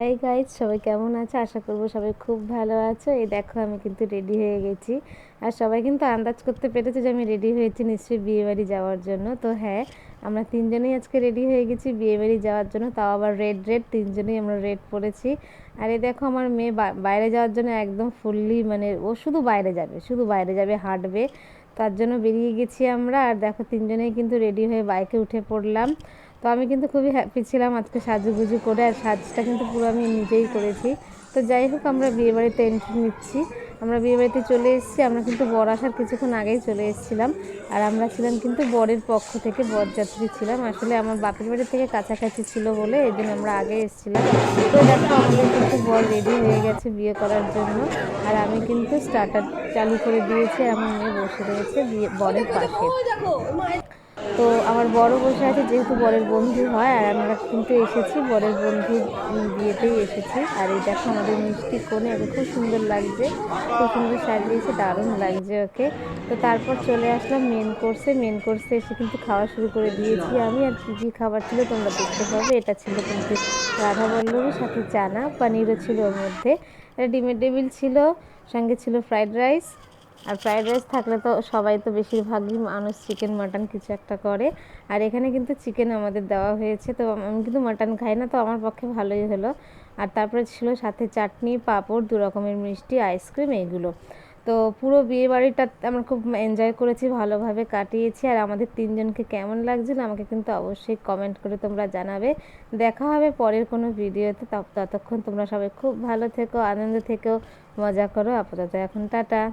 Hi guys, সবাই কেমন আছে? আশা করবো সবাই খুব ভালো আছো। এই দেখো আমি কিন্তু রেডি হয়ে গেছি, আর সবাই কিন্তু আন্দাজ করতে পেরেছে যে আমি রেডি হয়েছি নিশ্চয়ই বিয়েবাড়ি যাওয়ার জন্য। তো হ্যাঁ, আমরা তিনজনেই আজকে রেডি হয়ে গেছি বিয়েবাড়ি যাওয়ার জন্য, তাও আবার রেড রেড, তিনজনেই আমরা রেড পরেছি। আর এই দেখো আমার মেয়ে বাইরে যাওয়ার জন্য একদম ফুললি, মানে ও শুধু বাইরে যাবে, শুধু বাইরে যাবে, হাঁটবে, তার জন্য বেরিয়ে গেছি আমরা। আর দেখো তিনজনেই কিন্তু রেডি হয়ে বাইকে উঠে পড়লাম। তো আমি কিন্তু খুবই হ্যাপি ছিলাম আজকে সাজুগুজু করে, আর সাজটা কিন্তু পুরো আমি নিজেই করেছি। তো যাই হোক, আমরা বিয়েবাড়িতে এন্ট্রি নিচ্ছি, আমরা বিয়েবাড়িতে চলে এসেছি। আমরা কিন্তু বর আসার কিছুক্ষণ আগেই চলে এসেছিলাম, আর আমরা ছিলাম কিন্তু বরের পক্ষ থেকে বরযাত্রী ছিলাম। আসলে আমার বাপের বাড়ি থেকে কাছাকাছি ছিল বলে এই জন্য আমরা আগে এসেছিলাম। তো দেখো আমাদের কিন্তু বর রেডি হয়ে গেছে বিয়ে করার জন্য, আর আমি কিন্তু স্টার্টার চালু করে দিয়েছি, আর আমার মেয়ে বসে রয়েছে বরের পাশে। তো আমার বড় বসে আছে, যেহেতু বরের বন্ধু হয়, আর আমরা কিন্তু এসেছি বরের বন্ধু বিয়েতেই এসেছি। আর এই দেখো আমাদের মিষ্টি কোণে, ওকে খুব সুন্দর লাগছে, খুব সুন্দর সাজিয়েছে, দারুণ লাগছে ওকে। তো তারপর চলে আসলাম মেন কোর্সে এসে কিন্তু খাওয়া শুরু করে দিয়েছি আমি। আর কী কী খাবার ছিল তোমরা দেখতে পাবে। এটা ছিল কিন্তু রাধাবল্লভীর সাথে চানা পানিরও ছিল ওর মধ্যে, এটা ডিমের টেবিল ছিল, সঙ্গে ছিল ফ্রাইড রাইস। আর ফ্রাইড রাইস থাকলে তো সবাই তো বেশিরভাগই মানুষ চিকেন মাটন কিছু একটা করে, আর এখানে কিন্তু চিকেন আমাদের দেওয়া হয়েছে। তো আমি কিন্তু মাটন খাই না, তো আমার পক্ষে ভালোই হলো। আর তারপরে ছিল সাথে চাটনি, পাঁপড়, 2 রকমের মিষ্টি, আইসক্রিম, এইগুলো। তো পুরো বিয়ে বাড়িটা আমরা খুব এনজয় করেছি, ভালোভাবে কাটিয়েছি। আর আমাদের তিনজনকে কেমন লাগছিল আমাকে কিন্তু অবশ্যই কমেন্ট করে তোমরা জানাবে। দেখা হবে পরের কোনো ভিডিওতে, ততক্ষণ তোমরা সবাই খুব ভালো থেকো, আনন্দ থেকো, মজা করো। আপাতত এখন টাটা।